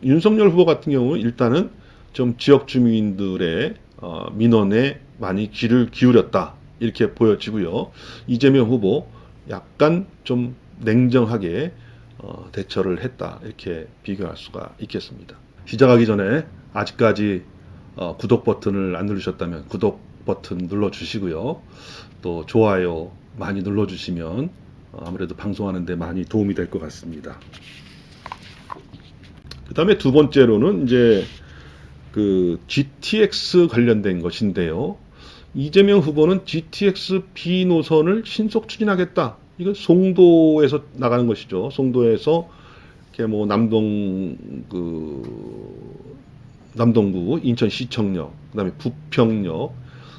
윤석열 후보 같은 경우는 일단은 좀 지역 주민들의 민원에 많이 귀를 기울였다 이렇게 보여지고요. 이재명 후보 약간 좀 냉정하게 대처를 했다 이렇게 비교할 수가 있겠습니다. 시작하기 전에 아직까지 구독 버튼을 안 누르셨다면 구독 버튼 눌러주시고요. 또 좋아요 많이 눌러주시면 아무래도 방송하는 데 많이 도움이 될 것 같습니다. 그 다음에 두 번째로는 이제 그 GTX 관련된 것인데요. 이재명 후보는 GTX B 노선을 신속 추진하겠다. 이건 송도에서 나가는 것이죠. 송도에서 이렇게 뭐 남동구 인천시청역, 그다음에 부평역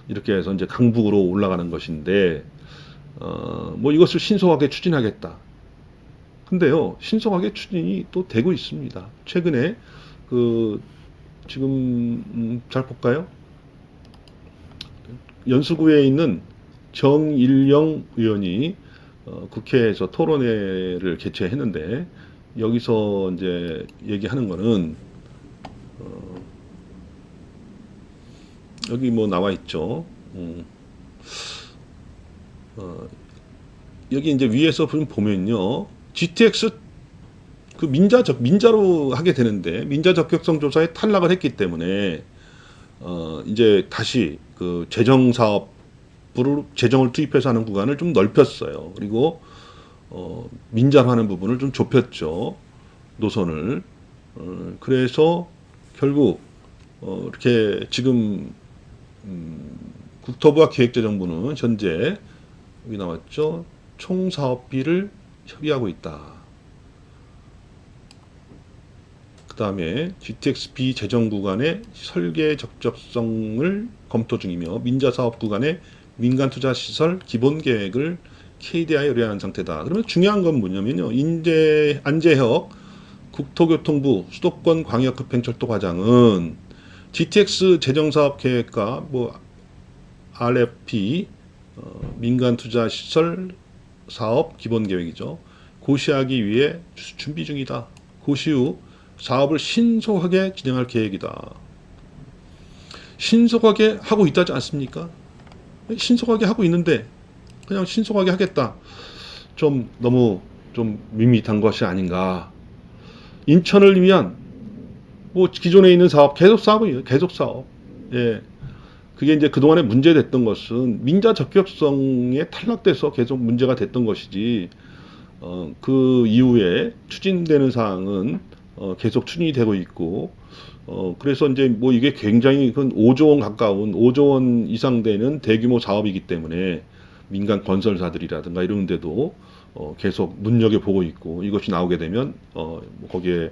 이렇게 해서 이제 강북으로 올라가는 것인데 뭐 이것을 신속하게 추진하겠다. 근데요, 신속하게 추진이 또 되고 있습니다. 최근에 지금 잘 볼까요? 연수구에 있는 정일영 의원이 국회에서 토론회를 개최했는데 여기서 이제 얘기하는 거는 여기 뭐 나와 있죠. 여기 이제 위에서 보면요. GTX 그 민자로 하게 되는데 민자 적격성 조사에 탈락을 했기 때문에 이제 다시 그 재정을 투입해서 하는 구간을 좀 넓혔어요. 그리고 민자로 하는 부분을 좀 좁혔죠. 노선을. 그래서 결국 이렇게 지금 국토부와 기획재정부는 현재 여기 나왔죠. 총 사업비를 협의하고 있다. 그 다음에 GTX-B 재정 구간의 설계 적절성을 검토 중이며 민자 사업 구간의 민간 투자 시설 기본 계획을 KDI에 의뢰한 상태다. 그러면 중요한 건 뭐냐면요. 안재혁 국토교통부 수도권 광역급행철도 과장은 GTX 재정 사업 계획과 뭐 RFP 민간 투자 시설 사업 기본 계획이죠. 고시하기 위해 준비 중이다. 고시 후 사업을 신속하게 진행할 계획이다. 신속하게 하고 있다지 않습니까? 신속하게 하고 있는데 그냥 신속하게 하겠다. 좀 너무 좀 밋밋한 것이 아닌가. 인천을 위한 뭐 기존에 있는 사업 계속 사업이에요. 계속 사업. 예. 그게 이제 그동안에 문제됐던 것은 민자 적격성에 탈락돼서 계속 문제가 됐던 것이지, 그 이후에 추진되는 사항은, 계속 추진이 되고 있고, 그래서 이제 뭐 이게 굉장히 큰 5조 원 가까운 5조 원 이상 되는 대규모 사업이기 때문에 민간 건설사들이라든가 이런 데도, 계속 눈여겨보고 있고, 이것이 나오게 되면, 거기에,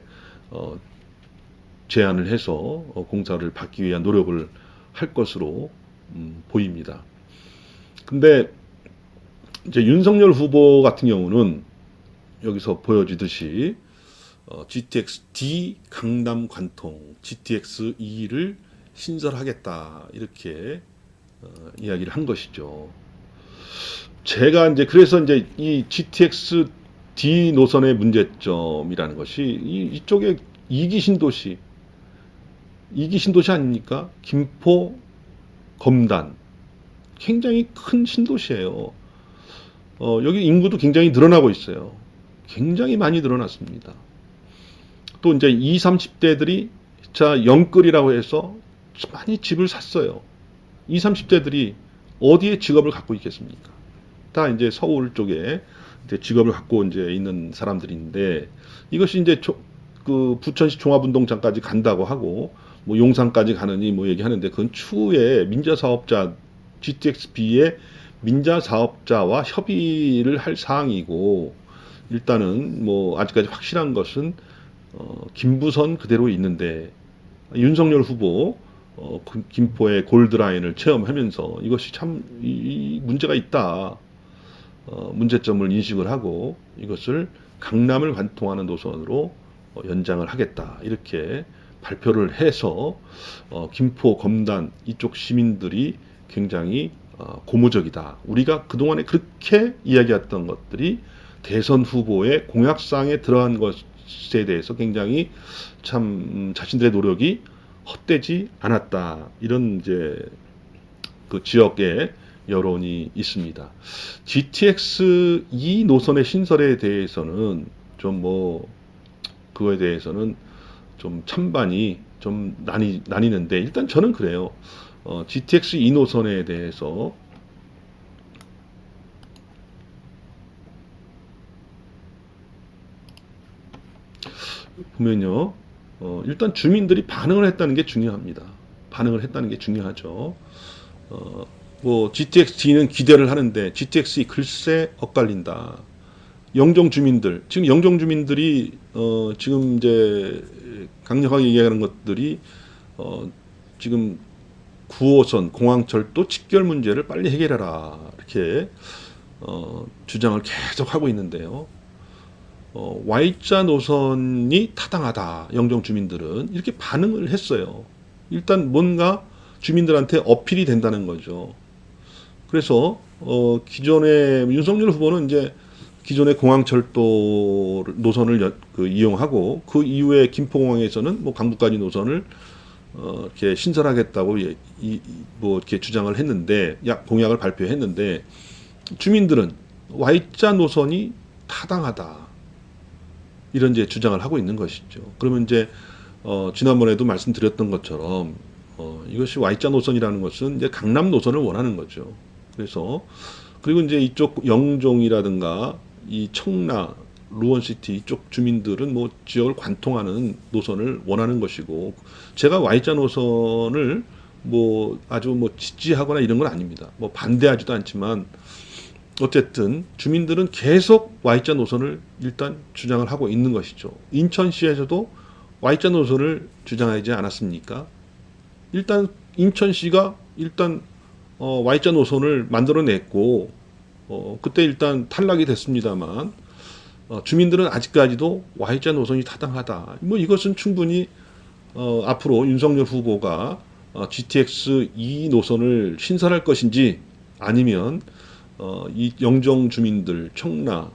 제안을 해서 공사를 받기 위한 노력을 할 것으로 보입니다. 근데 이제 윤석열 후보 같은 경우는 여기서 보여지듯이 GTX-D 강남 관통, GTX-E를 신설하겠다 이렇게 이야기를 한 것이죠. 제가 이제 그래서 이제 이 GTX-D 노선의 문제점이라는 것이 이쪽에 이기 신도시 아닙니까? 김포, 검단. 굉장히 큰 신도시예요. 여기 인구도 굉장히 늘어나고 있어요. 굉장히 많이 늘어났습니다. 또 이제 20, 30대들이 자, 영끌이라고 해서 많이 집을 샀어요. 20, 30대들이 어디에 직업을 갖고 있겠습니까? 다 이제 서울 쪽에 이제 직업을 갖고 이제 있는 사람들인데 이것이 이제 그 부천시 종합운동장까지 간다고 하고 뭐 용산까지 가느니 뭐 얘기하는데 그건 추후에 민자사업자 GTX-B의 민자사업자와 협의를 할 사항이고 일단은 뭐 아직까지 확실한 것은 김부선 그대로 있는데 윤석열 후보 김포의 골드라인을 체험하면서 이것이 참 이 문제가 있다. 문제점을 인식을 하고 이것을 강남을 관통하는 노선으로 연장을 하겠다. 이렇게 발표를 해서 김포, 검단 이쪽 시민들이 굉장히 고무적이다. 우리가 그동안에 그렇게 이야기했던 것들이 대선 후보의 공약사항에 들어간 것에 대해서 굉장히 참 자신들의 노력이 헛되지 않았다. 이런 이제 그 지역의 여론이 있습니다. GTX-E 노선의 신설에 대해서는 좀 그거에 대해서는 좀 찬반이 좀 나뉘는데, 일단 저는 그래요. GTX-E 노선에 대해서 보면요, 일단 주민들이 반응을 했다는 게 중요합니다. 반응을 했다는 게 중요하죠. GTX-D는 기대를 하는데 GTX-E 글쎄 엇갈린다. 영종 주민들, 지금 영종 주민들이 지금 이제 강력하게 얘기하는 것들이 지금 9호선 공항철도 직결 문제를 빨리 해결해라, 이렇게 주장을 계속 하고 있는데요. Y자 노선이 타당하다, 영종 주민들은 이렇게 반응을 했어요. 일단 뭔가 주민들한테 어필이 된다는 거죠. 그래서 기존의 윤석열 후보는 이제 기존의 공항철도 노선을 이용하고, 그 이후에 김포공항에서는 강북까지 노선을 이렇게 신설하겠다고 이렇게 주장을 했는데, 공약을 발표했는데, 주민들은 Y자 노선이 타당하다, 이런 이제 주장을 하고 있는 것이죠. 그러면 이제 지난번에도 말씀드렸던 것처럼 이것이 Y자 노선이라는 것은 이제 강남 노선을 원하는 거죠. 그래서 그리고 이제 이쪽 영종이라든가 이 청라, 루원시티 이쪽 주민들은 지역을 관통하는 노선을 원하는 것이고, 제가 Y자 노선을 아주 지지하거나 이런 건 아닙니다. 반대하지도 않지만 어쨌든 주민들은 계속 Y자 노선을 일단 주장을 하고 있는 것이죠. 인천시에서도 Y자 노선을 주장하지 않았습니까? 일단 인천시가 Y자 노선을 만들어냈고, 그때 일단 탈락이 됐습니다만, 주민들은 아직까지도 Y자 노선이 타당하다. 이것은 충분히 앞으로 윤석열 후보가 GTX-E 노선을 신설할 것인지, 아니면 이 영종 주민들, 청라,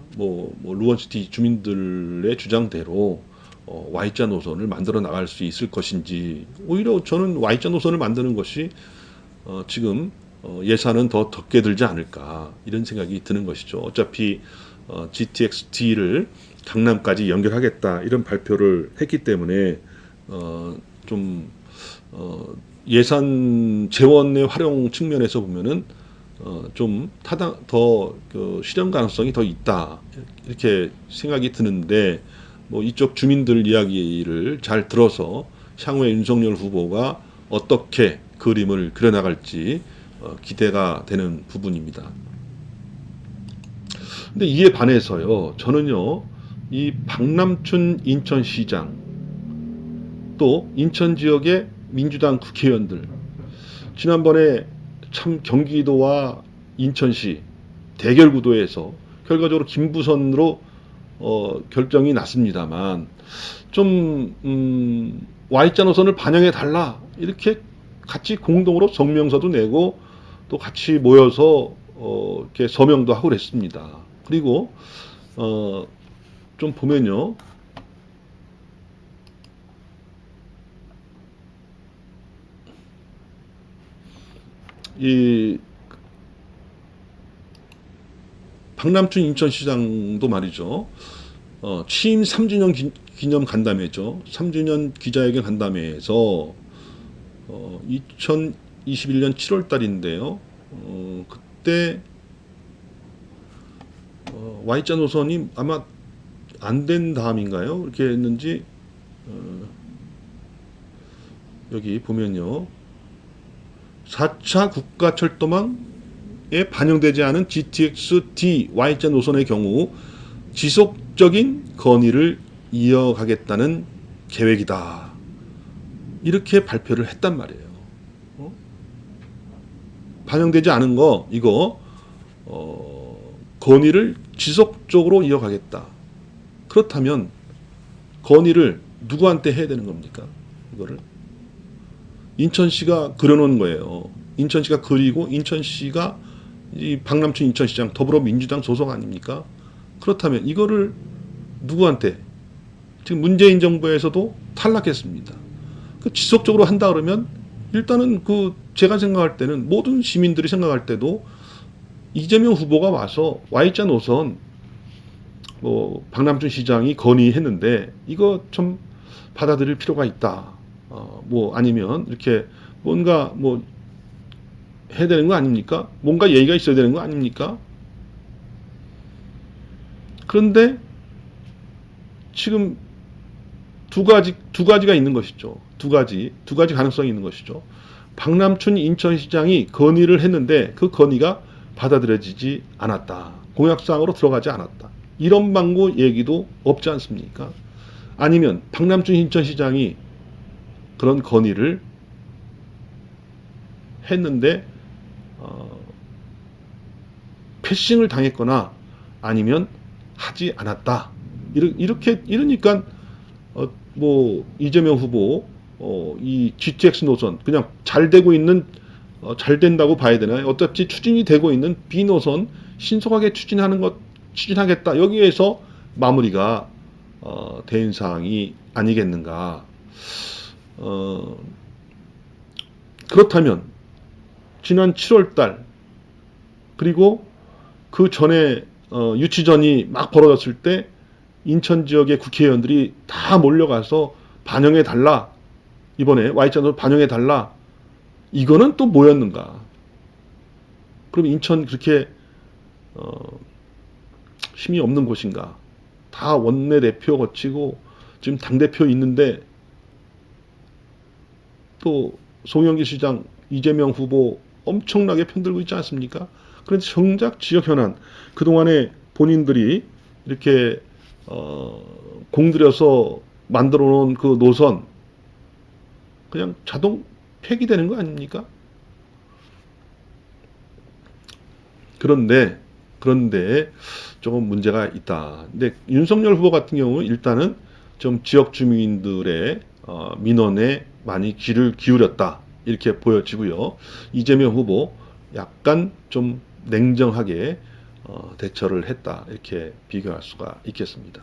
루원시티 주민들의 주장대로 Y자 노선을 만들어 나갈 수 있을 것인지, 오히려 저는 Y자 노선을 만드는 것이 지금 예산은 더 적게 들지 않을까, 이런 생각이 드는 것이죠. 어차피 GTX-D를 강남까지 연결하겠다, 이런 발표를 했기 때문에 예산 재원의 활용 측면에서 보면은 더 실현 가능성이 더 있다, 이렇게 생각이 드는데, 이쪽 주민들 이야기를 잘 들어서 향후에 윤석열 후보가 어떻게 그림을 그려나갈지 기대가 되는 부분입니다. 근데 이에 반해서요, 저는요, 이 박남춘 인천시장, 또 인천 지역의 민주당 국회의원들, 지난번에 참 경기도와 인천시 대결 구도에서 결과적으로 김부선으로 결정이 났습니다만, Y자 노선을 반영해 달라, 이렇게 같이 공동으로 성명서도 내고 또 같이 모여서 이렇게 서명도 하고 그랬습니다. 그리고 좀 보면요, 이 박남춘 인천시장도 말이죠, 취임 3주년 기념 간담회죠. 3주년 기자회견 간담회에서 2021년 7월 달인데요. 그때 Y자 노선이 아마 안 된 다음인가요? 이렇게 했는지, 여기 보면요, 4차 국가철도망에 반영되지 않은 GTX-D Y자 노선의 경우 지속적인 건의를 이어가겠다는 계획이다, 이렇게 발표를 했단 말이에요. 반영되지 않은 거, 이거 건의를 지속적으로 이어가겠다. 그렇다면 건의를 누구한테 해야 되는 겁니까? 이거를 인천시가 그려놓은 거예요. 인천시가 그리고 인천시가 이 박남춘 인천시장 더불어민주당 소속 아닙니까? 그렇다면 이거를 누구한테 지금 문재인 정부에서도 탈락했습니다. 그 지속적으로 한다 그러면 일단은 그 제가 생각할 때는 모든 시민들이 생각할 때도 이재명 후보가 와서 Y자 노선 뭐 박남준 시장이 건의했는데 이거 좀 받아들일 필요가 있다. 뭐 아니면 이렇게 뭔가 뭐 해야 되는 거 아닙니까? 뭔가 예의가 있어야 되는 거 아닙니까? 그런데 지금 두 가지가 있는 것이죠. 두 가지 가능성이 있는 것이죠. 박남춘 인천시장이 건의를 했는데 그 건의가 받아들여지지 않았다. 공약사항으로 들어가지 않았다. 이런 방구 얘기도 없지 않습니까? 아니면 박남춘 인천시장이 그런 건의를 했는데 패싱을 당했거나 아니면 하지 않았다. 이러니까 뭐 이재명 후보 이 GTX 노선 그냥 잘 되고 있는 잘 된다고 봐야 되나요? 어차피 추진이 되고 있는 B 노선 신속하게 추진하겠다. 여기에서 마무리가 된 사항이 아니겠는가. 그렇다면 지난 7월달 그리고 그 전에 유치전이 막 벌어졌을 때 인천 지역의 국회의원들이 다 몰려가서 반영해 달라. 이번에 Y자로 반영해 달라. 이거는 또 뭐였는가? 그럼 인천 그렇게 힘이 없는 곳인가? 다 원내대표 거치고 지금 당대표 있는데 또 송영길 시장, 이재명 후보 엄청나게 편들고 있지 않습니까? 그런데 정작 지역 현안 그동안에 본인들이 이렇게 공들여서 만들어 놓은 그 노선 그냥 자동 폐기되는 거 아닙니까? 그런데 조금 문제가 있다. 근데 윤석열 후보 같은 경우는 일단은 좀 지역 주민들의 민원에 많이 귀를 기울였다. 이렇게 보여지고요. 이재명 후보 약간 좀 냉정하게 대처를 했다. 이렇게 비교할 수가 있겠습니다.